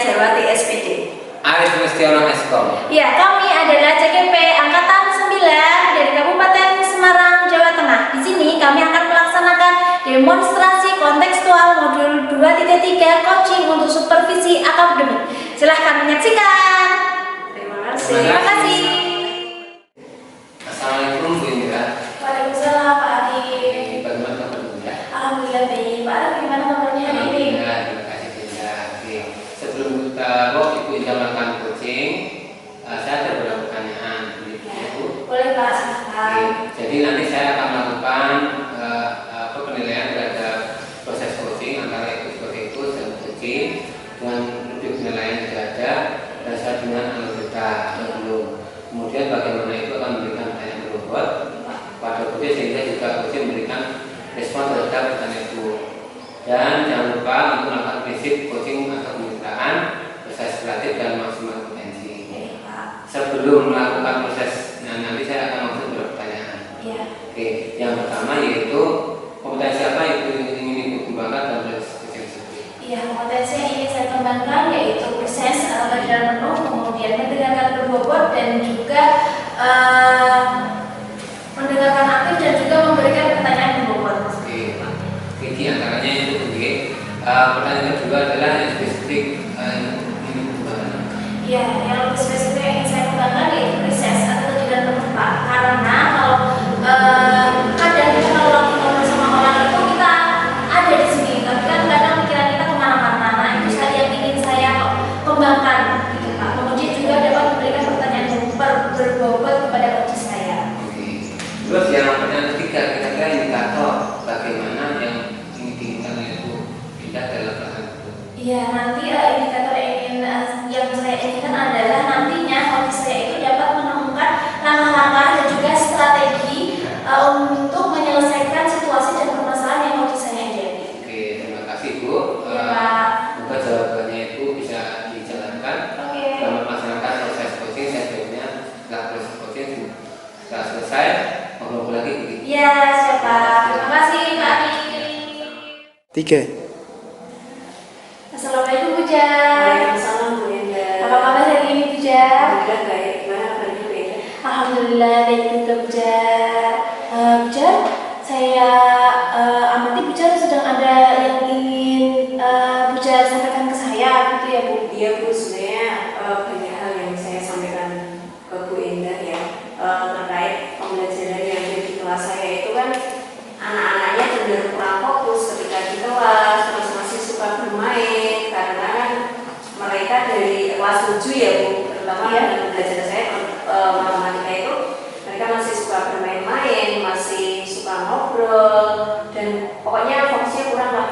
Jarwati SPD. Arif Mestiono Eskom. Ya, kami adalah CKP Angkatan 9 dari Kabupaten Semarang, Jawa Tengah. Di sini kami akan melaksanakan demonstrasi kontekstual modul 233 coaching untuk supervisi akademik. Silahkan menyaksikan. Terima kasih. Assalamualaikum Bu Indra. Waalaikumsalam Pak Adi. Bagaimana kabar Bu Indra? Alhamdulillah baik. Pak Adi, gimana kabarnya hari ini? Alhamdulillah, terima kasih Bu Indra. Oke. Sebelum kita Ibu Indra melakukan coaching, saya ada beberapa pertanyaan. Bu. Boleh Pak, silakan. Jadi nanti saya akan melakukan penilaian terhadap proses coaching antara ikut dan coaching dengan lebih penilaian tidak dasar dengan analitika belum. Kemudian bagaimana itu akan memberikan pertanyaan berbobot pada coaching sehingga juga coaching memberikan respon terhadap pertanyaan itu. Dan jangan lupa untuk melakukan prinsip coaching atau kemitraan, proses relatif dan maksimal potensi. Sebelum melakukan proses, nanti saya akan masuk beberapa pertanyaan. Oke, yang pertama yaitu kompetensi apa yang ingin Ibu kembangkan dalam proses coaching tersebut? Iya, kompetensi yang ingin saya kembangkan yaitu presence atau kehadiran penuh, kemudian mendengarkan berbobot dan juga mendengarkan aktif dan juga memberikan pertanyaan berbobot. Oke, di antaranya itu pertanyaan kedua adalah yang spesifik ini kembangkan. Iya, yang lebih spesifik yang ingin saya kembangkan yaitu presence atau kehadiran penuh Pak. Karena kalau kadang kita kalau lagi ngobrol sama orang itu kita ada di sini, tapi kan kadang pikiran kita kemana-mana. Nah, itu yang ingin saya kembangkan gitu Pak. Kemudian juga dapat memberikan pertanyaan berbobot kepada coach saya. Oke. Terus yang pertanyaan ketiga, kira-kira indikator bagaimana yang diinginkan itu tidak dalam pelaksanaan itu? Iya, nanti indikator yang saya inginkan adalah nantinya coach saya itu dapat menemukan langkah-langkah dan juga strategi untuk menyelesaikan situasi dan permasalahan yang coach saya hadapi. Oke, terima kasih Bu. Ya, Pak. Semoga jawabannya itu bisa dijalankan. Oke. Dalam melaksanakan proses coaching, saya jawabnya setelah proses coaching sudah selesai, ngobrol lagi begitu. Iya, siapa? Terima kasih Pak Adi. 3. Assalamualaikum Bu Jar. Waalaikumsalam Bu Enda. Apa kabar hari ini Bu Jar? Alhamdulillah baik. Gimana kabarnya Bu Enda? Alhamdulillah baik juga Bu Jar. Bu Jar, saya amati Bu Jar sedang ada yang ingin Bu Jar sampaikan ke saya gitu ya Bu? Iya Bu, sebenarnya banyak hal yang saya sampaikan ke Bu Enda ya terkait pembelajaran yang ada di kelas saya itu kan anak-anaknya cenderung kurang fokus ketika di kelas, terus masih suka bermain karena kan mereka dari kelas 7 ya Bu, terutama dalam pembelajaran saya matematika itu mereka masih suka bermain-main, masih suka ngobrol dan pokoknya fokusnya kurang lah.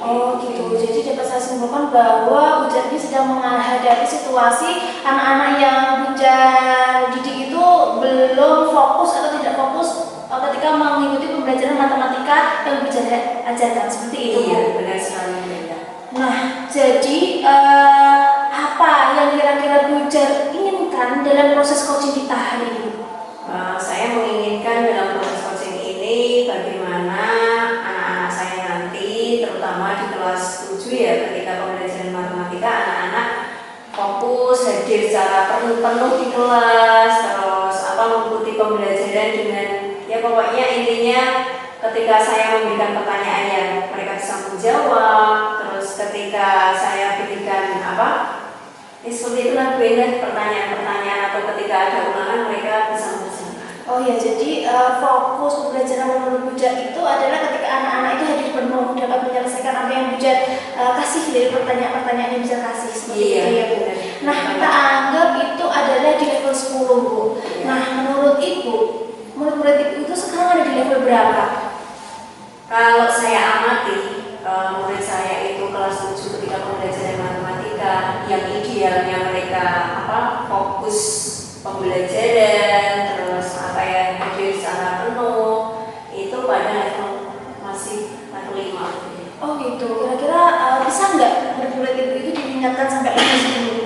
Oh gitu, jadi dapat saya simpulkan bahwa Bu Jar ini sedang menghadapi situasi anak-anak yang Bu Jar didik itu belum fokus atau tidak fokus ketika mengikuti pembelajaran matematika yang Bu Jar ajarkan, seperti itu. Iya, benar sekali Bu Enda. Nah, jadi apa yang kira-kira Bu Jar inginkan dalam proses coaching kita hari ini? Saya menginginkan dalam proses coaching ini bagaimana anak-anak saya nanti terutama di kelas 7 ya ketika pembelajaran matematika anak-anak fokus hadir secara penuh di kelas terus mengikuti pembelajaran dengan ya pokoknya intinya ketika saya memberikan pertanyaan yang mereka bisa menjawab terus ketika saya berikan seperti itulah pertanyaan-pertanyaan atau ketika ada ulangan mereka bisa mengerjakan. Oh ya, jadi fokus pembelajaran menurut Bu Jar itu adalah ketika anak-anak itu hadir penuh dapat menyelesaikan apa yang Bu Jar kasih dari pertanyaan-pertanyaan yang bisa kasih seperti itu ya Bu. Nah, kita anggap itu adalah di level 10 Bu. Nah, menurut Ibu, murid-murid Ibu itu sekarang ada di level berapa? Kalau saya amati murid saya itu kelas 7 ketika pembelajaran matematika yang idealnya mereka fokus pembelajaran terus hadir secara penuh itu pada level masih level 5. Oh gitu, kira-kira bisa nggak murid-murid Ibu itu ditingkatkan sampai level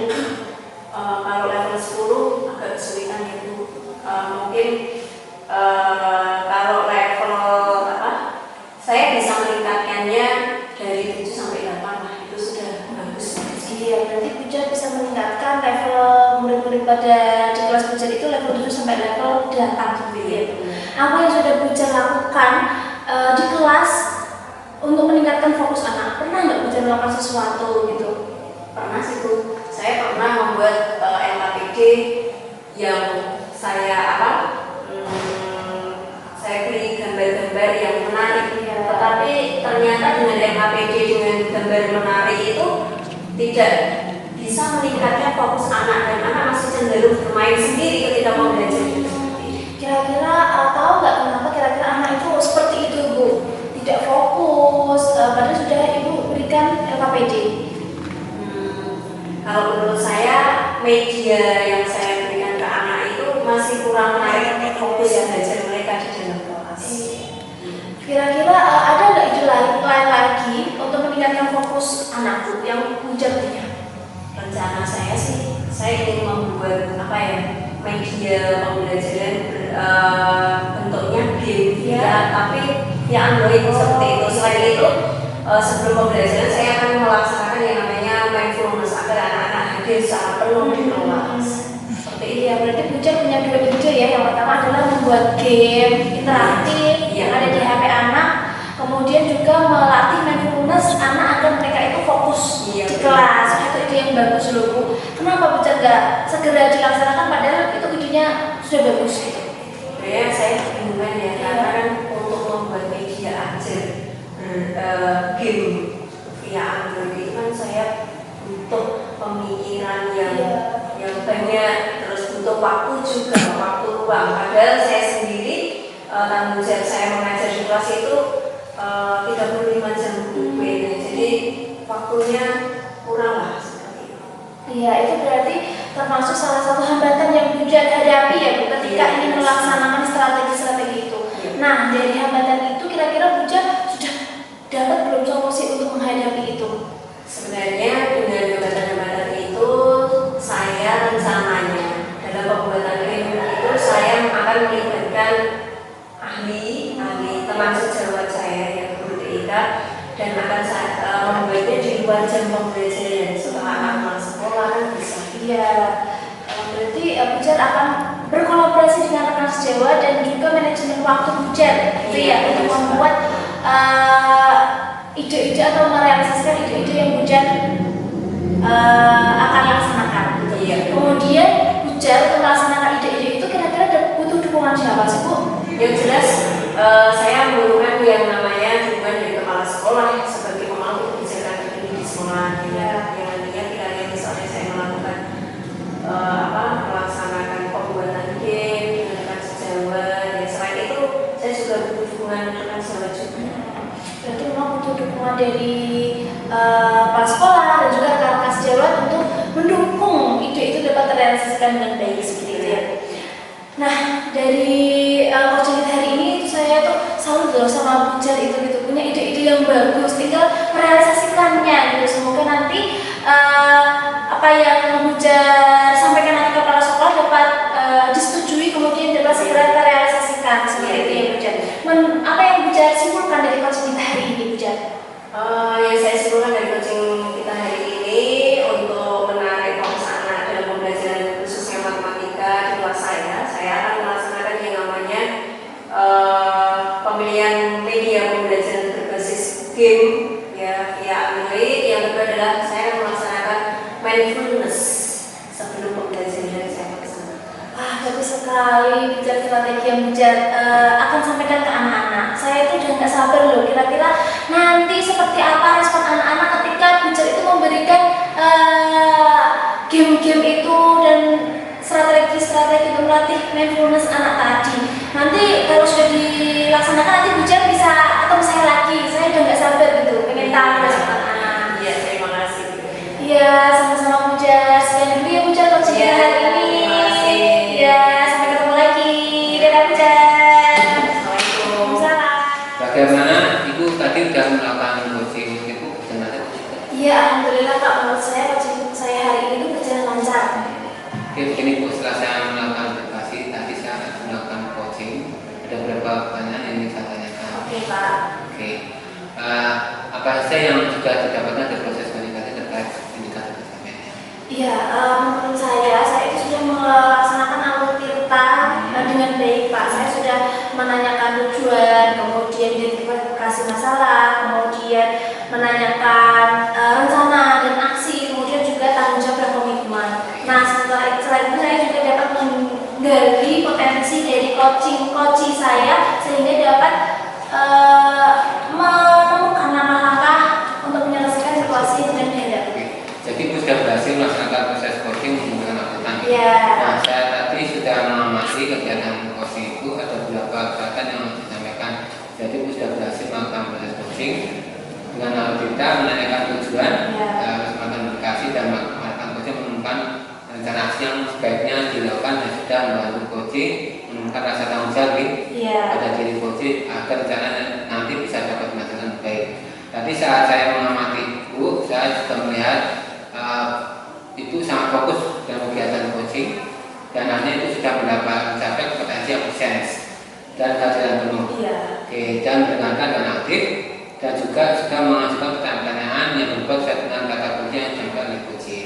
10? Kalau level 10 agak kesulitan ya Bu. Mungkin kalau level saya bisa meningkatkannya dari 7 sampai 8 lah, itu sudah bagus. Iya ya, berarti Pujar bisa meningkatkan level murid-murid pada di kelas Pujar itu level 7 sampai level 8 seperti itu. Apa yang sudah Pujar lakukan di kelas untuk meningkatkan fokus anak? Pernah nggak Pujar melakukan sesuatu gitu? Pernah sih Bu, saya pernah membuat LKPD yang saya saya beri gambar-gambar yang menarik. Tetapi ternyata dengan LKPD dengan gambar menarik itu tidak bisa meningkatkan fokus anak, dan anak masih cenderung bermain sendiri ketika mau belajar. Kira-kira tahu nggak kenapa kira-kira anak itu seperti itu Bu? Tidak fokus, padahal sudah Ibu berikan LKPD. Kalau menurut saya media yang saya berikan ke anak itu masih kurang menarik fokus yang belajar mereka di dalam kelas. Kira-kira ada nggak ide lain lagi untuk meningkatkan fokus anakku yang Pujar punya? Rencana saya sih, saya ingin membuat media pembelajaran bentuknya game ya, tapi ya Android seperti itu. Selain itu, sebelum pembelajaran saya akan melaksanakan yang namanya mindfulness agar anak-anak hadir secara penuh di kelas. Seperti itu ya. Berarti Pujar punya 2 ide ya. Yang pertama adalah membuat game interaktif yang ada di HP anak, kemudian juga melatih mindfulness anak agar mereka itu fokus di kelas. Itu ide yang bagus loh Bu. Kenapa Pujar nggak segera dilaksanakan padahal itu idenya sudah bagus gitu? Sebenarnya saya kebingungan ya, karena kan untuk membuat media ajar game via Android itu kan saya butuh pemikiran yang banyak, terus butuh waktu juga, waktu luang. Padahal saya sendiri tanggung jawab saya mengajar di kelas itu 35 jam jadi waktunya kurang lah seperti itu. Iya, itu berarti termasuk salah satu hambatan yang Pujar hadapi ya Bu ketika ingin melaksanakan strategi-strategi itu. Nah, dari hambatan itu kira-kira Pujar sudah dapat belum solusi untuk menghadapi itu? Sebenarnya dengan hambatan-hambatan itu saya rencananya dalam pembuatan game itu saya akan melibatkan ahli teman sejawat saya yang guru TIK, dan akan membuatnya di luar jam pembelajaran setelah anak sekolah kan bisa. Iya, berarti Pujar akan berkolaborasi dengan rekan sejawat dan juga manajemen waktu Pujar gitu ya, untuk membuat ide-ide atau merealisasikan ide-ide yang Pujar akan laksanakan gitu. Iya. Kemudian Pujar untuk melaksanakan ide-ide itu kira-kira butuh dukungan siapa sih Bu? Yang jelas saya membutuhkan yang namanya dukungan dari kepala sekolah sebagai pemangku kebijakan ini di sekolah. Yang nantinya kiranya misalnya saya melakukan melaksanakan pembuatan game dengan rekan sejawat. Dan selain itu saya juga butuh dukungan rekan sejawat juga. Berarti memang butuh dukungan dari kepala sekolah dan juga rekan-rekan sejawat untuk mendukung ide itu dapat terrealisasikan dengan baik seperti itu ya. Nah, dari coaching hari ini saya tuh salut loh sama Pujar itu gitu, punya ide-ide yang bagus, tinggal merealisasikannya gitu. Semoga nanti apa yang Pujar sampaikan nanti ke kepala sekolah dapat disetujui, kemudian dapat segera terrealisasikan seperti itu ya Pujar. Apa yang Pujar simpulkan dari coaching kita hari ini Pujar? Yang saya simpulkan dari coaching kita hari ini untuk menarik fokus anak dalam pembelajaran khususnya matematika di kelas saya akan melaksanakan yang namanya pemilihan media pembelajaran berbasis game ya via Android. Yang kedua adalah saya akan melaksanakan mindfulness sebelum pembelajaran saya bersama. Bagus sekali Pujar, strategi yang Pujar akan sampaikan ke anak-anak. Saya itu udah nggak sabar loh, kira-kira nanti seperti apa respon anak-anak ketika Pujar itu memberikan game-game itu dan strategi-strategi untuk melatih mindfulness anak tadi. Nanti kalau sudah dilaksanakan nanti Pujar bisa ketemu saya lagi. Saya udah nggak sabar gitu, pengen tahu respon anak. Iya, terima kasih. Iya, sama-sama Pujar. Sekian dulu ya Pujar coaching kita hari ini. Iya, sampai ketemu lagi. Dadah Pujar. Assalamualaikum. Salam. Bagaimana Ibu tadi sudah melakukan coaching Ibu bagaimana? Iya, alhamdulillah Kak, menurut saya coaching saya hari ini berjalan lancar. Oke, begini Bu, setelah saya melakukan edukasi tadi saya melakukan coaching, ada beberapa pertanyaan yang ingin saya tanyakan. Oke Pak. Oke, apa saja yang sudah didapatkan dari proses komunikasi terkait indikator tersebut? Iya, menurut saya itu sudah melaksanakan alur tirta dengan baik Pak. Saya sudah menanyakan tujuan, kemudian identifikasi masalah, kemudian menanyakan rencana dan aksi, kemudian juga tanggung jawab dan komitmen. Nah, selain itu saya juga dapat menggali potensi dari coaching saya sehingga dapat menemukan langkah untuk menyelesaikan situasi dengan dihadapi. Jadi Ibu sudah berhasil melaksanakan proses coaching menggunakan akuntan. Iya. Nah, saya tadi sudah mengamati kegiatan coaching itu ada beberapa kegiatan yang disampaikan. Jadi Ibu sudah berhasil melakukan proses coaching dengan hal kita menanyakan tujuan, melakukan komunikasi dan melakukan coaching menemukan rencana aksi yang sebaiknya dilakukan dan sudah membantu coaching menemukan rasa tanggung jawab pada diri coaching agar rencana nanti bisa dapat menghasilkan baik. Tadi saat saya mengamati Ibu, saya juga melihat itu sangat fokus dalam kegiatan coaching dan hanya itu sudah mencapai potensi yang sense dan kehadiran penuh. Oke, dan mendengarkan dan aktif dan juga sudah mengajukan pertanyaan yang berbuat sesuai dengan kata kunci yang disampaikan oleh coaching.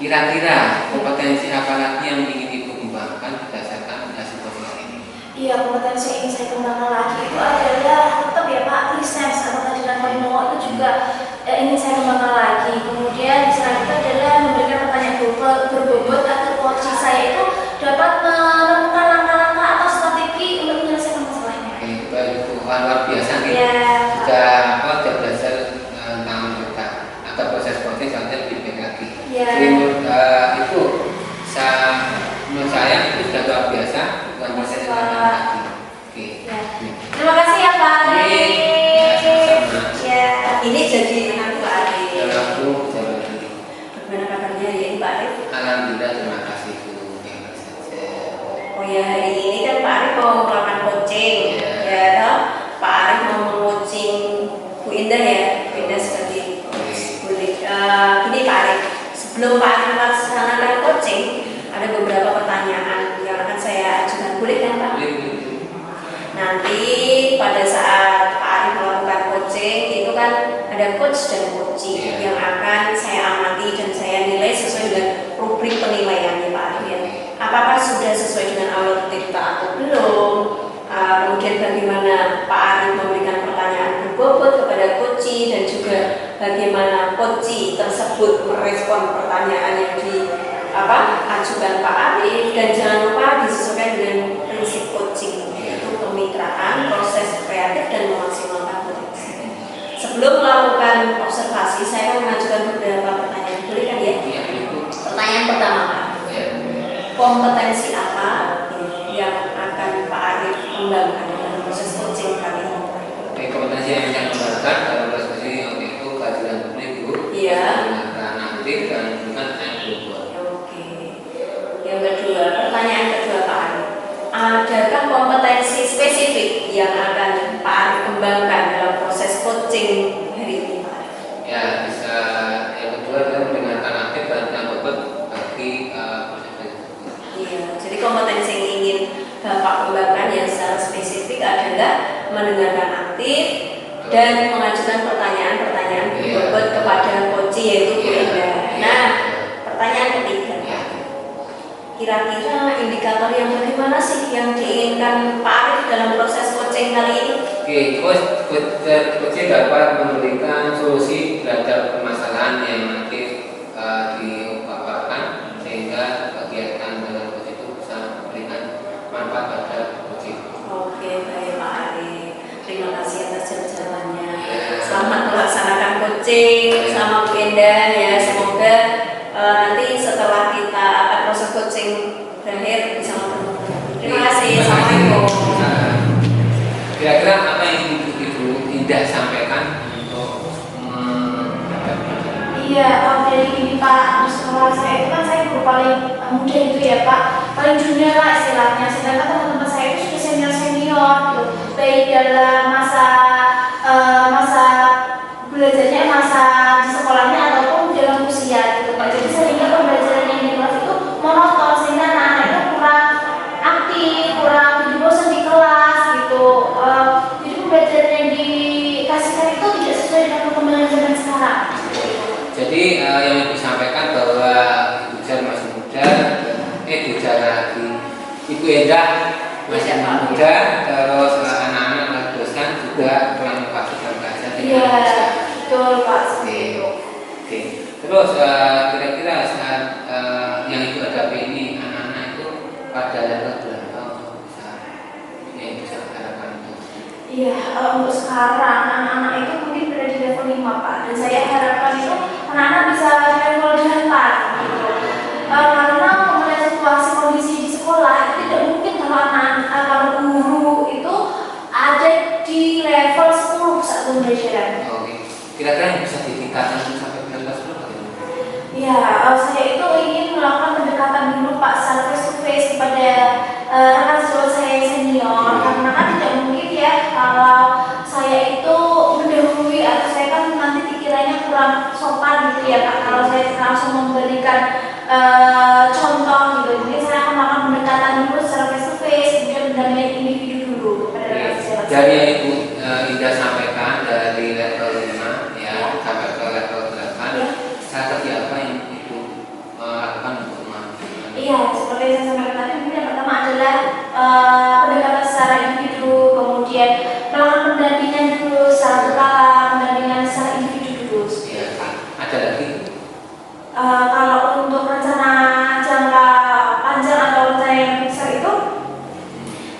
Kira-kira kompetensi apa lagi yang ingin Ibu kembangkan berdasarkan hasil coaching ini? Iya, kompetensi yang ingin saya kembangkan lagi itu adalah tetap ya Pak, presence atau kajian penuh itu juga ingin saya kembangkan lagi. Kemudian selanjutnya adalah memberikan pertanyaan berbobot agar coaching saya itu dapat menemukan langkah-langkah atau strategi untuk menyelesaikan masalahnya. Oke, baik itu luar biasa nih. Sudah belajar tentang kita agar proses coaching selanjutnya lebih baik lagi. Jadi itu menurut saya itu sudah luar biasa bukan proses yang lagi. Oke. Terima kasih ya Pak. Ini jadi anak Pak Arif. Bagaimana kabarnya ya Pak Arif? Alhamdulillah, terima kasih Bu. Oh ya, hari ini kan Pak Arif mau melakukan coaching, ya toh? Pak Arif mau coaching Bu Indah ya, Bu Indah seperti boleh. Gini Pak Arif, sebelum Pak Arif melaksanakan coaching, ada beberapa pertanyaan yang akan saya ajukan. Boleh kan Pak? Nanti pada saat Pak Arif melakukan coaching itu kan ada coach dan coaching yang akan saya amati dan saya nilai sesuai dengan rubrik penilaiannya Pak Arif ya. Apakah sudah sesuai dengan alur tirta atau belum? Kemudian bagaimana Pak Arif memberikan pertanyaan berbobot kepada coaching dan juga bagaimana coaching tersebut merespon pertanyaan yang ajukan Pak Arif, dan jangan lupa disesuaikan dengan prinsip coaching yaitu kemitraan, proses kreatif dan memaksimalkan potensi. Sebelum melakukan observasi, saya akan mengajukan beberapa pertanyaan. Boleh kan ya? Pertanyaan pertama Pak, kompetensi apa yang akan Pak Arif kembangkan dalam proses coaching kali ini? Kompetensi yang saya kembangkan dalam proses coaching itu kehadiran penuh Ibu. Mendengarkan aktif dan bukan hanya berbuat. Oke. Yang kedua, pertanyaan kedua Pak Arif, adakah kompetensi spesifik yang akan Pak Arif kembangkan dalam proses coaching hari ini Pak Arif? Ya, bisa. Yang kedua adalah mendengarkan aktif dan berbobot bagi proses. Iya, jadi kompetensi yang ingin Bapak kembangkan yang secara spesifik adalah mendengarkan aktif dan mengajukan pertanyaan-pertanyaan berbobot kepada coaching yaitu Bu Indah. Nah, pertanyaan ketiga, kira-kira indikator yang bagaimana sih yang diinginkan Pak Arif dalam proses coaching kali ini? Coaching dapat memberikan solusi terhadap permasalahan yang nanti dipaparkan sehingga kegiatan dalam coaching itu bisa memberikan manfaat pada coaching. Oke, baik Pak Arif. Terima kasih atas jawabannya. Selamat melaksanakan coaching sama Bu Indah ya. Semoga nanti setelah kita proses coaching berakhir bisa bertemu. Terima kasih. Assalamualaikum. Kira-kira apa yang Ibu Indah sampaikan untuk Iya, dari ini Pak, sekolah saya itu kan saya guru paling muda itu ya Pak, paling junior lah istilahnya. Sedangkan teman-teman saya itu sudah senior gitu, baik dalam masa belajarnya, masa di sekolahnya ataupun dalam usia gitu Pak. Jadi sehingga pembelajaran yang di kelas itu monoton sehingga anak-anak itu kurang aktif, kurang bosan di kelas gitu. Jadi pembelajaran yang dikasihkan itu tidak sesuai dengan perkembangan zaman sekarang. Jadi yang disampaikan bahwa Indah masih Iya, Pak. muda, terus anak-anak dosen juga kurang inovasi dan belajar. Iya, betul Pak. Seperti itu. Oke. Terus kira-kira saat yang Ibu hadapi ini anak-anak itu pada level berapa bisa yang bisa diharapkan itu? Iya, untuk sekarang anak-anak itu mungkin berada di level 5 Pak. Dan saya harapkan itu anak-anak bisa di level 8 gitu. Karena melihat situasi kondisi di sekolah itu tidak mungkin kalau guru itu ada di level 10 pusat pembelajaran. Oke. Kira-kira yang bisa ditingkatkan sampai ke level 10 bagaimana? Ya, saya itu ingin melakukan pendekatan dulu Pak secara face to face kepada rekan sejawat saya yang senior, karena kan tidak mungkin ya kalau saya itu mendahului atau saya kan nanti pikirannya kurang sopan gitu ya Pak, kalau saya langsung memberikan contoh gitu. Jadi saya akan melakukan pendekatan dulu secara face to face, kemudian mendampingi individu dulu kepada rekan sejawat saya. Dari yang Ibu Indah sampaikan dari level 5 ya sampai ke level 8, strategi apa yang Ibu lakukan untuk memastikan? Iya, seperti yang saya sampaikan tadi, mungkin yang pertama adalah pendekatan secara individu, kemudian melakukan pendampingan dulu secara berkala, pendampingan secara individu dulu. Ya, ada lagi? Kalau untuk rencana jangka panjang atau rencana yang besar itu,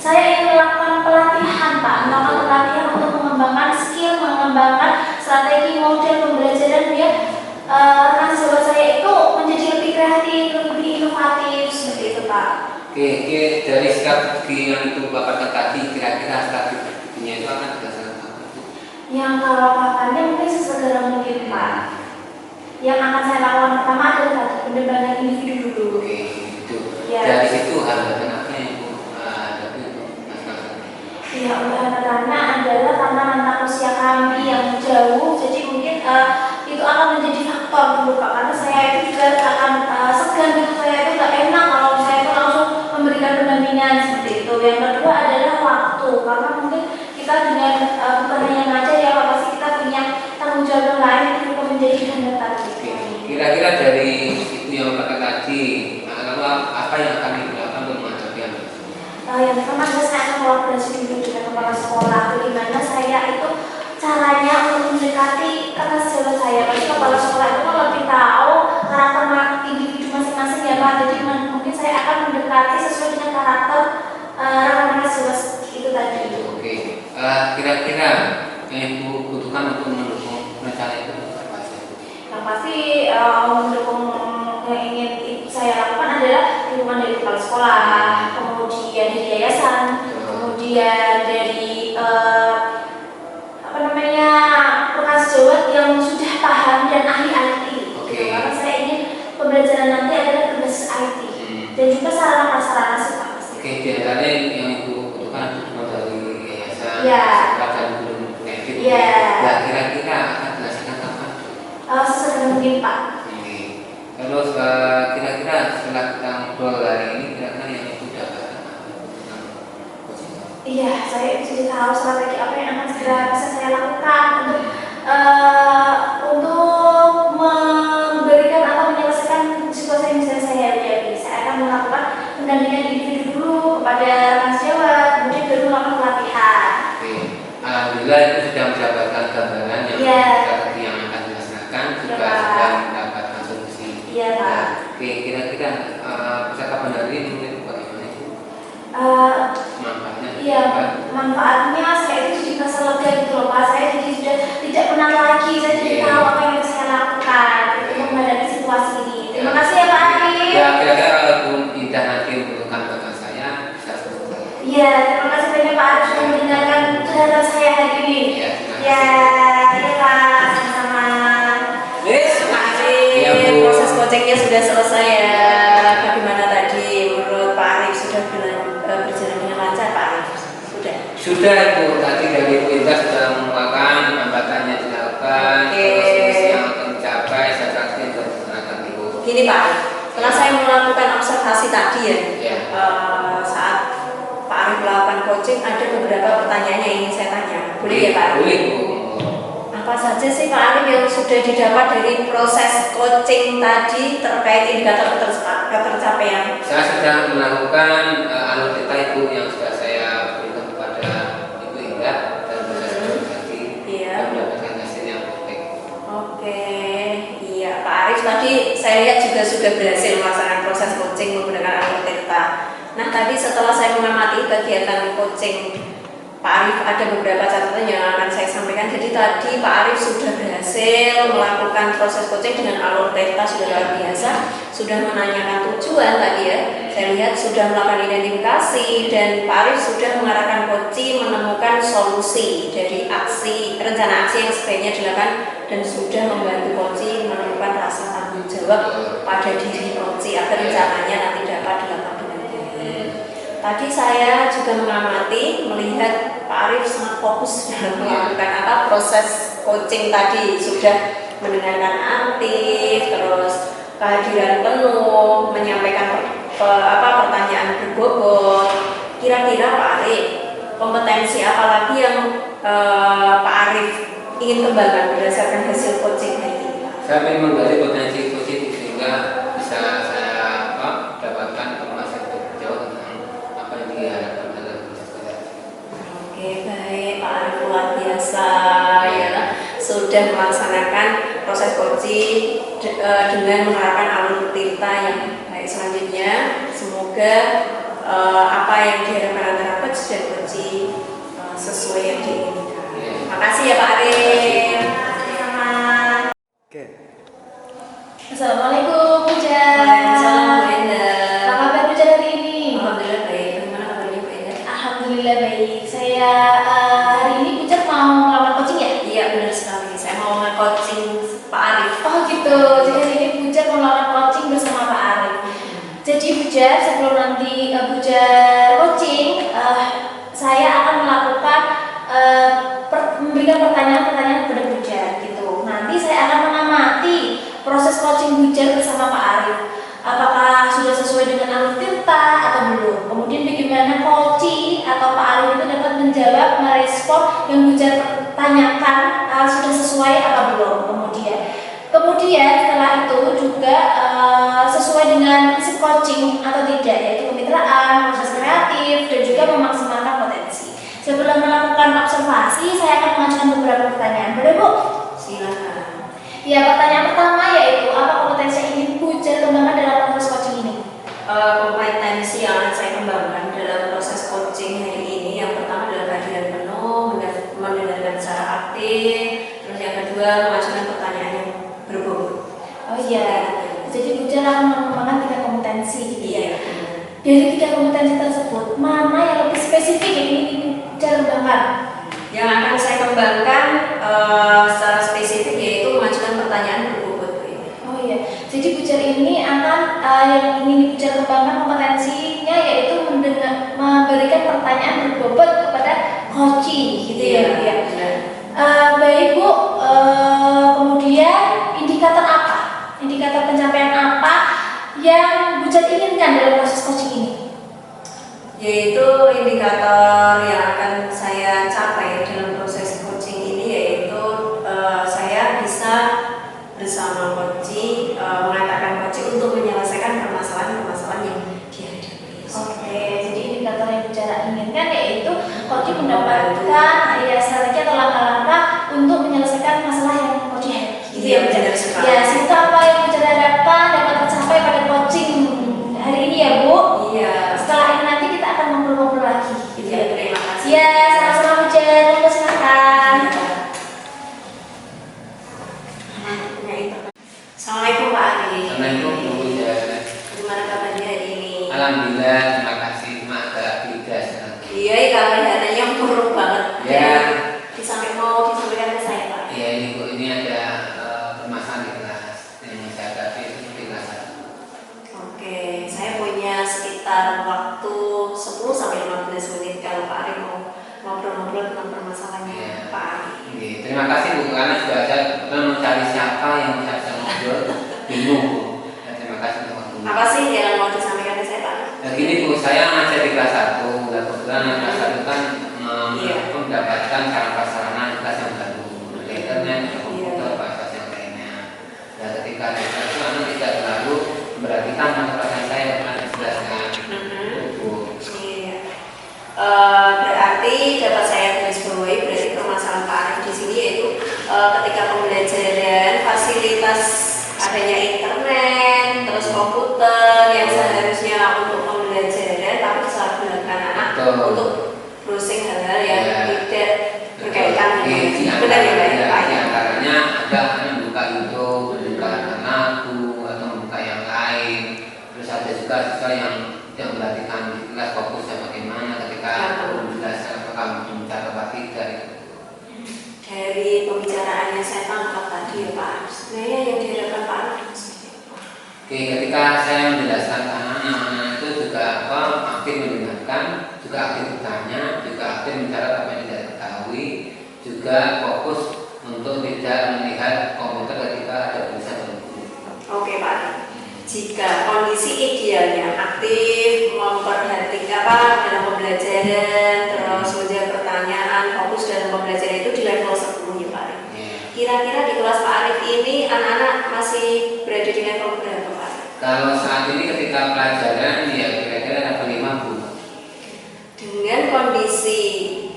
saya ingin melakukan pelatihan Pak, melakukan pelatihan untuk mengembangkan skill, mengembangkan strategi model pembelajaran biar rekan sejawat saya itu menjadi lebih kreatif, lebih inovatif seperti itu Pak. Oke, dari strategi yang itu Bapak tadi, kira-kira strateginya itu akan berdasarkan apa? Yang kalau papannya mungkin sesegera mungkin Pak. Yang akan saya lakukan pertama adalah tadi pengembangan individu dulu. Oke, itu. Ya. Dari situ hambatan apa yang Ibu hadapi untuk masalah? Ya, hambatannya adalah karena rentang usia kami yang jauh, jadi mungkin itu akan menjadi faktor dulu Pak. Karena saya itu juga akan segan gitu, saya itu nggak enak kalau saya itu langsung memberikan pendampingan seperti itu. Yang kedua adalah waktu, karena mungkin kita dengan bukan hanya ngajar ya Pak, pasti kita punya tanggung jawab yang lain itu juga menjadi hambatan. Oke, kira-kira dari itu yang Bapak tadi, lalu apa yang akan dilakukan untuk menghadapi hambatan? Yang pertama adalah saya akan kolaborasi dulu dengan kepala sekolah, bagaimana saya itu caranya untuk mendekati rekan sejawat saya. Pasti kepala sekolah itu kan lebih tahu karakter individu masing-masing ya Pak. Jadi mungkin saya akan mendekati sesuai dengan karakter rekan sejawat itu tadi. Oke, kira-kira yang Ibu butuhkan untuk mendukung rencana itu apa saja? Yang pasti mendukung yang ingin saya lakukan adalah dukungan dari kepala sekolah, kemudian dari yayasan, kemudian dari rekan sejawat yang sudah paham dan ahli IT. Oke. Gitu. Karena saya ingin pembelajaran nanti adalah berbasis IT dan juga sarana prasarana sih Pak. Oke, diantaranya yang Ibu butuhkan dukungan dari yayasan, Ya. sekolah dan guru kreatif. Ya. Ya, kira-kira akan dilaksanakan kapan? Sesegera mungkin Pak. Oke. Terus kira-kira setelah kita ngobrol hari ini, kira-kira yang Ibu dapat tentang coaching? Iya, saya jadi tahu strategi apa yang akan segera bisa saya lakukan untuk memberikan atau menyelesaikan situasi yang bisa saya hadapi. Saya akan melakukan pendampingan individu dulu kepada rekan sejawat, kemudian baru melakukan pelatihan. Oke. Alhamdulillah itu sudah mendapatkan gambaran yang Iya. strategi yang akan dilaksanakan, juga Pak. sudah mendapatkan solusi. Iya Pak. Oke, kira-kira percakapan hari ini menurut bagaimana Ibu? Manfaatnya? Iya, manfaatnya saya itu jadi merasa lega gitu loh Pak. Saya jadi sudah tidak penat lagi, saya jadi Iya. tahu apa yang harus saya lakukan untuk menghadapi situasi ini. Terima kasih ya Pak Arif. Ya, kira-kira kalau Ibu Indah nanti membutuhkan bantuan saya, bisa seperti itu. Iya, terima kasih banyak Pak Arif sudah mendengarkan curhatan saya hari ini. Ya, terima kasih. Ya, iya Pak, sama-sama. Terima kasih. Iya, Bu. Proses coachingnya sudah selesai ya. Bagaimana tadi menurut Pak Arif sudah berjalan dengan lancar Pak Arif? Sudah. Sudah Ibu, tadi dari Ibu Indah sudah mengungkapkan hambatannya dilakukan, Oke. terus solusi yang akan dicapai, strategi yang sudah dilaksanakan Ibu. Gini Pak Arif, setelah saya melakukan observasi tadi ya, Ya. saat Pak Arif melakukan coaching ada beberapa pertanyaan yang ingin saya tanya. Boleh ya Pak Arif? Boleh Bu. Apa saja sih Pak Arif yang sudah didapat dari proses coaching tadi terkait indikator ketercapaian? Saya sudah melakukan alur itu yang sudah saya berikan kepada Ibu Indah dan proses coaching tadi dan mendapatkan hasil yang baik. Oke, iya Pak Arif tadi saya lihat juga sudah berhasil melaksanakan proses coaching menggunakan alur Tirta. Nah tadi setelah saya mengamati kegiatan coaching Pak Arif, ada beberapa catatan yang akan saya sampaikan. Jadi tadi Pak Arif sudah berhasil melakukan proses coaching dengan alur Tirta, sudah luar biasa, sudah menanyakan tujuan tadi ya. Saya lihat sudah melakukan identifikasi dan Pak Arif sudah mengarahkan coaching menemukan solusi dari rencana aksi yang sebaiknya dilakukan dan sudah membantu coaching menemukan rasa tanggung jawab pada diri coaching agar rencananya nanti dapat dilakukan dengan baik. Tadi saya juga mengamati, melihat Pak Arif sangat fokus dalam melakukan proses coaching tadi, sudah mendengarkan aktif, terus kehadiran penuh, menyampaikan pertanyaan berbobot. Kira-kira Pak Arif, kompetensi apa lagi yang Pak Arif ingin kembangkan berdasarkan hasil coaching hari ini? Saya ingin menggali potensi coaching sehingga bisa saya dapatkan informasi lebih jauh tentang apa yang diharapkan dalam proses. Oke, baik Pak Arif, luar biasa ya, sudah melaksanakan proses coaching dengan menerapkan alur Tirta yang baik. Selanjutnya semoga apa yang diharapkan antara coach dan coaching sesuai yang diinginkan. Terima kasih ya Pak Arif. Selamat. Oke. Assalamualaikum Bu Jan. Waalaikumsalam Bu Endah. Apa kabar Bu Jan hari ini? Alhamdulillah baik. Bagaimana kabarnya Bu Endah? Alhamdulillah baik. Saya hari ini Bu Jan mau melakukan coaching ya? Iya benar sekali. Saya mau nge-coaching Pak Arif. Oh gitu. Jadi hari ini Bu Jan mau melakukan coaching bersama Pak Arif. Jadi Bu Jan, sebelum nanti Bu Jan coaching, saya akan melakukan memberikan pertanyaan-pertanyaan kepada Bu Jan gitu. Nanti saya akan mengamati proses coaching Bu Jan bersama Pak Arif. Apakah sudah sesuai dengan alur Tirta atau belum? Kemudian bagaimana coaching atau Pak Arif itu dapat menjawab, merespon yang Bu Jan tanyakan sudah sesuai atau belum? Kemudian setelah itu juga sesuai dengan prinsip coaching atau tidak, yaitu kemitraan, proses kreatif, dan juga memaksimalkan potensi. Sebelum melakukan observasi, saya akan mengajukan beberapa pertanyaan. Boleh Bu? Silakan. Ya, pertanyaan pertama yaitu apa kompetensi yang ingin Bu Jan kembangkan dalam proses coaching ini? Kompetensi yang akan saya kembangkan dalam proses coaching hari ini, yang pertama adalah kehadiran penuh, mendengarkan secara aktif, terus yang kedua mengajukan pertanyaan yang berbobot. Oh iya, jadi Bu Jan akan mengembangkan 3 kompetensi gitu ya. Iya. Dari 3 kompetensi tersebut, mana yang lebih spesifik yang ingin Bu Jan kembangkan? Yang akan saya kembangkan secara spesifik yaitu mengajukan pertanyaan berbobot. Oh iya, jadi Bu Jan ini akan yang ingin Bu Jan kembangkan kompetensinya yaitu memberikan pertanyaan berbobot kepada coaching gitu ya Bu ya. Baik Bu, kemudian indikator apa? Indikator pencapaian apa yang Bu Jan inginkan dalam proses coaching ini? Yaitu indikator yang akan saya capai dalam proses coaching ini, yaitu saya bisa bersama coaching mengatakan coaching untuk menyelesaikan permasalahan-permasalahan yang dihadapi. Oke, jadi indikator yang Bu Jan inginkan yaitu coaching mendapatkan strategi atau langkah-langkah untuk menyelesaikan masalah yang coaching hadapi. Iya, benar sekali. Ya, semoga apa yang Bu Jan harapkan dapat tercapai pada coaching hari ini ya Bu. Iya. Setelah ini nanti kita akan ngobrol-ngobrol lagi. Iya, terima kasih. Ya, sama-sama Bu Jan. Monggo silakan. Assalamualaikum Pak Arif. Assalamualaikum Bu Jan. Gimana kabarnya hari ini? Alhamdulillah, terima kasih. Agak aktivitas. Iya, kelihatannya buruk banget. Ya. Mau disampaikan ke saya Pak. Ya ini Bu, ini ada permasalahan di kelas yang saya hadapi itu di kelas 1. Oke, saya punya sekitar waktu 10 sampai 15 menit kalau Pak Arif mau ngobrol-ngobrol tentang permasalahannya Pak Arif. Terima kasih Bu, karena sudah saya mencari siapa yang saya ngobrol, bingung Bu. Ya, terima kasih untuk waktunya. Apa sih yang mau disampaikan ke saya Pak? Nah gini Bu, saya ngajar di kelas 1, dan kebetulan kelas 1 kan mendapatkan cara prasarana kelas yang baru. Oleh karena tadi ya, Pak? Ya, di antaranya ada yang buka YouTube, buka lagu atau buka yang lain. Terus ada juga siswa yang tidak memperhatikan di kelas fokusnya bagaimana ketika menjelaskan apakah bicara apa tidak. Dari pembicaraannya saya tangkap tadi ya Pak, sebenarnya yang diharapkan Pak Arif seperti apa? Oke, ketika saya menjelaskan ke anak-anak itu juga aktif mendengarkan, juga aktif bertanya, juga aktif mencatat apa yang tidak diketahui, juga fokus untuk tidak melihat komputer ketika ada tulisan buku. Oke Pak Arif, jika kondisi idealnya aktif, memperhatikan apa dalam pembelajaran, terus menjawab pertanyaan, fokus dalam pembelajaran itu di level 10 ya Pak Arif. Kira-kira di kelas Pak Arif ini anak-anak masih berada di level berapa Pak Arif? Kalau saat ini ketika pelajaran ya kira-kira level 5 Bu. Dengan kondisi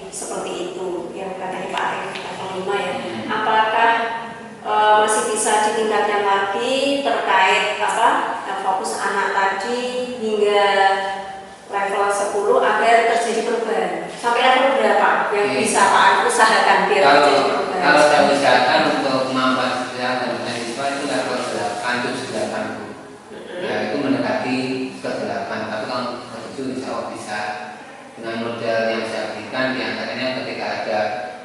seperti itu yang katanya Pak Arif level 5 ya, apakah masih bisa ditingkatkan lagi terkait apa fokus anak tadi hingga level 10 agar terjadi perubahan? Sampai level berapa yang bisa Pak Arif usahakan biar terjadi perubahan? Kalau saya usahakan untuk kemampuan siswa dan siswa itu level 8 itu 8 Bu. Ya itu mendekati ke 8, tapi kalau ke 7 insya Allah bisa. Dengan model yang saya berikan diantaranya ketika ada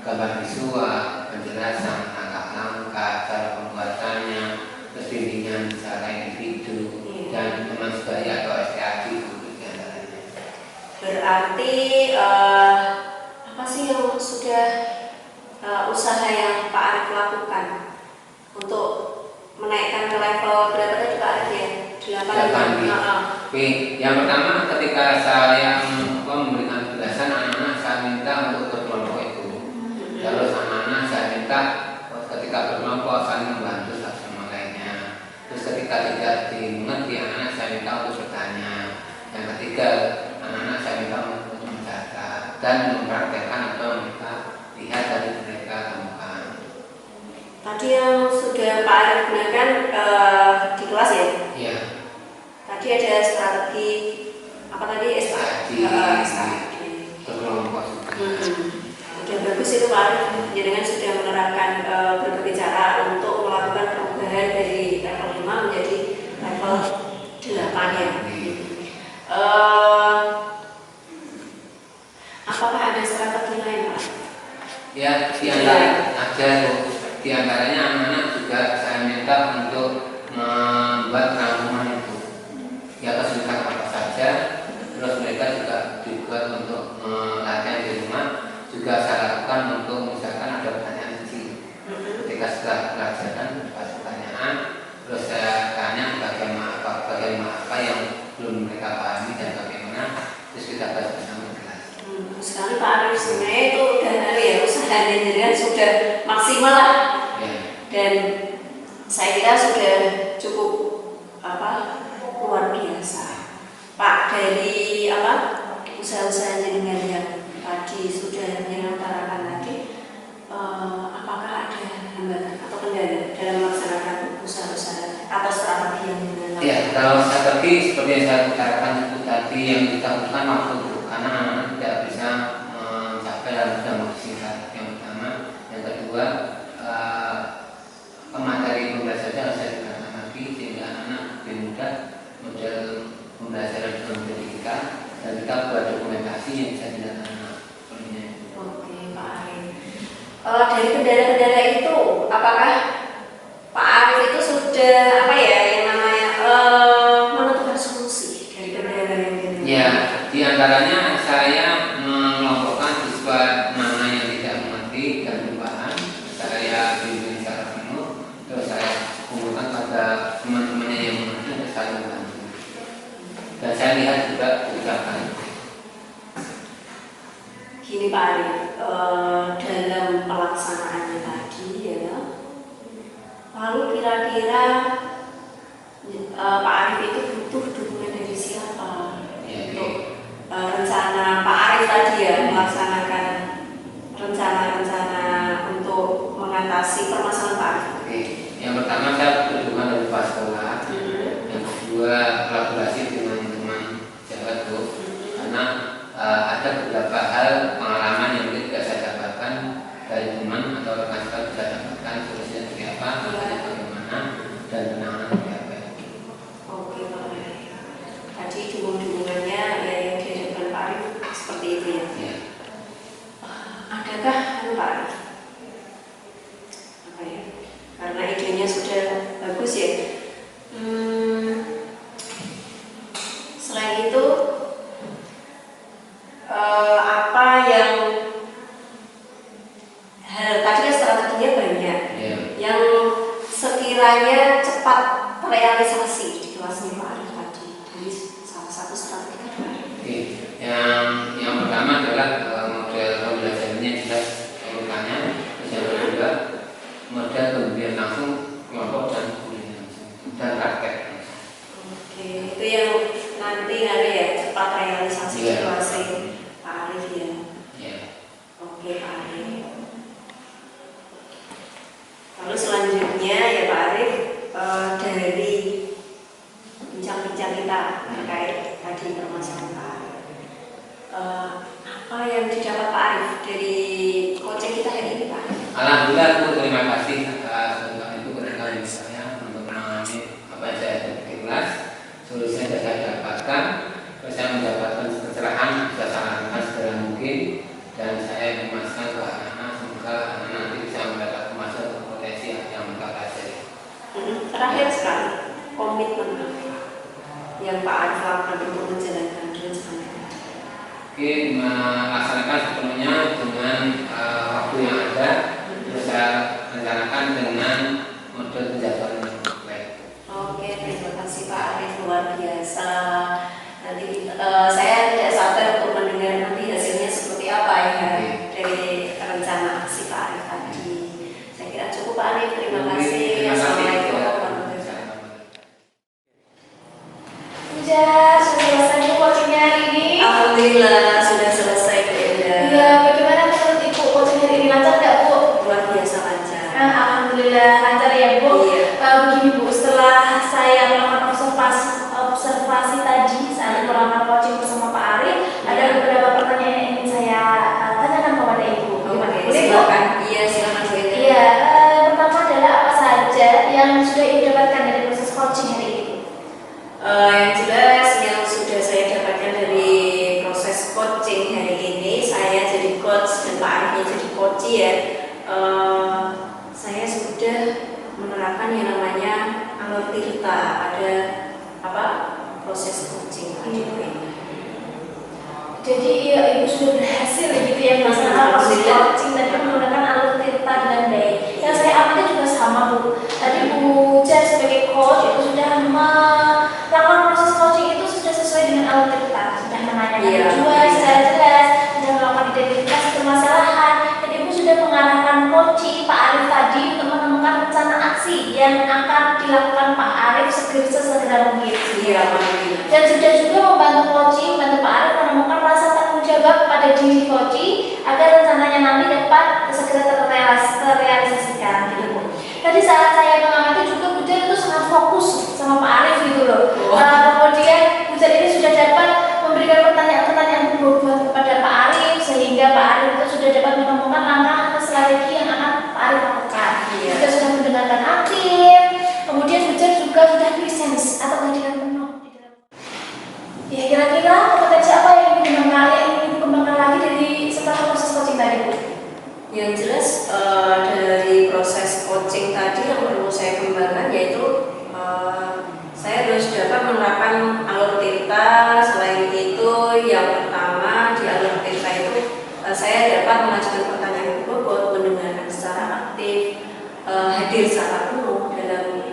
gambar visual, penjelasan langkah-langkah, cara pembuatannya, terus bimbingan secara individu dan teman sebaya atau STAD itu diantaranya. Berarti apa sih yang sudah usaha yang Pak Arif lakukan untuk menaikkan ke level berapa tadi Pak Arif ya? 8. Oke, yang pertama ketika saya memberikan penjelasan anak-anak saya minta untuk berkelompok itu. Terus anak-anak saya minta ketika berkelompok saling membantu satu sama lainnya. Terus ketika tidak dimengerti anak-anak saya minta untuk bertanya. Yang ketiga anak-anak saya minta untuk mencatat dan mempraktekkan apa yang mereka lihat dari mereka lakukan. Tadi yang sudah Pak Arif gunakan di kelas ya? Iya. Tadi ada strategi apa tadi? Strategi Berkelompok. Sudah bagus itu Pak Arif. Jangan sudah menerapkan berbagai cara untuk melakukan perubahan dari level 5 menjadi level 8 ya. Apakah ada strategi lain Pak? Ya, di antaranya anak-anak juga saya minta untuk membuat rangkuman itu. Ya kesulitan apa saja, terus mereka juga dibuat untuk latihan di rumah. Juga saya lakukan untuk misalkan ada pertanyaan kecil. Ketika setelah pelajaran ada pertanyaan, terus saya tanya bagian apa yang belum mereka pahami dan bagaimana, terus kita bahas bersama kelas. Sekali Pak Arif sebenarnya itu udah ya usahanya jadi sudah maksimal lah. Dan saya kira sudah cukup luar biasa Pak dari usaha-usaha jenengan yang tadi sudah diutarakan tadi, apakah ada hambatan atau kendala dalam melaksanakan usaha-usaha atau strategi yang dilakukan? Ya, kalau strategi seperti yang saya utarakan itu tadi yang kita lakukan waktu karena anak tidak bisa mencapai dalam waktu singkat. Yang pertama, yang kedua materi pembelajaran harus saya digunakan lagi sehingga anak lebih mudah model pembelajaran dalam pendidikan dan kita buat dokumentasi yang bisa dilihat anak. Oke Pak Arif. Dari kendala-kendala itu, apakah Pak Arif itu sudah yang namanya menentukan solusi dari kendala yang ini? Ya, di antaranya saya mengelompokkan siswa mana yang tidak mengerti dan paham, saya bimbing secara penuh, terus saya kumpulkan pada teman-temannya yang mengerti dan saya membantu. Dan saya lihat juga kebijakan. Gini Pak Arif, dalam pelaksanaannya tadi ya, lalu kira-kira Pak Arif itu butuh dukungan dari siapa untuk rencana Pak Arif tadi ya melaksanakan rencana-rencana untuk mengatasi permasalahan Pak Arif? Oke, yang pertama saya butuh dukungan dari kepala sekolah, yang kedua kolaborasi dengan teman jabat Bu, karena ada beberapa hal pengalaman yang tidak saya dapatkan dari teman atau rekan Pak? Apa ya? Karena idenya sudah bagus ya. Selain itu, apa yang tadi kan strateginya banyak, yang sekiranya cepat terrealisasi di kelasnya Pak Arif tadi, dari salah satu strategi apa? Yang pertama adalah model pembelajarannya jelas urutannya, terus yang kedua model pembelajaran langsung kelompok dan kuliah langsung dan praktek. Oke, itu yang nanti ada ya cepat realisasi di kelasnya Pak Arif ya. Oke Pak Arif. Lalu selanjutnya ya Pak Arif, dari bincang-bincang kita terkait tadi permasalahan Pak Arif, apa yang didapat Pak Arif dari coaching kita hari ini Pak? Alhamdulillah, aku terima kasih atas bantuan itu kepada saya untuk menangani apa yang saya ada di kelas. Solusi yang saya dapatkan, terus saya mendapatkan pencerahan, bisa sarankan segera mungkin, dan saya memasukkan ke anak-anak semoga anak nanti bisa mendapat kemajuan potensi yang mereka pelajari. Terakhir sekali, komitmen yang Pak Arif lakukan untuk menjalankan rencana. Oke, melaksanakan sepenuhnya dengan waktu yang ada. Terus saya rencanakan dengan model penjadwalan yang baik. Oke, terima kasih Pak Arif, luar biasa. Nanti saya tidak sabar untuk mendengar nanti hasilnya seperti apa ya dari rencana aksi Pak Arif tadi. Saya kira cukup Pak Arif, terima kasih. Assalamualaikum warahmatullahi wabarakatuh. Udah selesai coachingnya hari ini. Alhamdulillah sudah selesai Bu Enda. Iya, bagaimana menurut Ibu coaching hari ini, lancar nggak Bu? Luar biasa lancar. Alhamdulillah lancar ya Bu. Iya. Begini Bu, setelah saya melakukan observasi tadi saat melakukan coaching bersama Pak Arif, ada beberapa pertanyaan yang ingin saya tanyakan kepada Ibu. Gimana? Oke, Boleh, Bu? silakan. Iya, silakan Bu Enda. Iya, pertama adalah apa saja yang sudah Ibu dapatkan dari proses coaching hari ini? Yang jelas yang sudah saya dapatkan dari proses coaching hari ini, saya jadi coach dan Pak Arifnya jadi coach ya. Saya sudah menerapkan yang namanya alur tirta pada proses coaching tadi. Jadi Ibu sudah berhasil gitu ya melaksanakan proses coaching dan menggunakan alur tirta dengan baik. Yang saya amati juga sama Bu. Tadi Bu Jar sebagai coach itu sudah melakukan proses coaching itu sudah sesuai dengan alur tirta, sudah menanyakan tujuan secara jelas, sudah melakukan identifikasi permasalahan, dan Ibu sudah mengarahkan coaching Pak Arif tadi untuk menemukan rencana aksi yang akan dilakukan Pak Arif sesegera mungkin. Iya, Dan sudah juga membantu coaching, membantu Pak Arif menemukan rasa tanggung jawab pada diri coaching agar rencananya nanti dapat segera terrealisasikan gitu Bu. Tadi saat saya mengamati juga Bu Jar itu sangat fokus sama Pak Arif gitu loh. Kemudian Bu Jar ini sudah dapat memberikan pertanyaan-pertanyaan berbobot kepada Pak Arif sehingga Pak Arif itu sudah dapat menemukan langkah atau strategi yang akan Pak Arif lakukan. Juga sudah mendengarkan aktif, kemudian Bu Jar juga sudah presence atau kehadiran penuh. Ya, kira-kira kompetensi apa yang ingin dikembangkan lagi dari setelah proses coaching tadi Bu? Yang jelas dari proses coaching tadi yang perlu saya kembangkan yaitu saya harus dapat menerapkan alur tirta. Selain itu yang pertama di alur tirta itu saya dapat mengajukan pertanyaan berbobot, mendengarkan secara aktif, hadir secara penuh dalam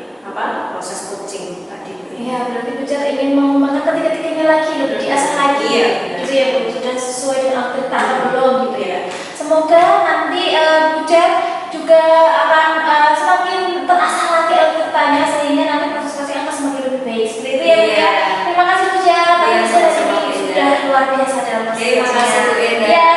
proses coaching tadi. Iya, berarti Bu Jar ingin mengembangkan ketiga-tiganya lagi, lebih diasah lagi. Iya, gitu ya Bu, sudah sesuai dengan aktif atau belum gitu ya. Semoga nanti Bu Jar juga akan semakin terasah lagi aktifnya sehingga nanti proses coaching akan semakin lebih baik. Seperti itu ya Bu ya. Terima kasih Bu Jar, Iya, sudah luar biasa dalam proses. Terima kasih Bu Enda. Ya,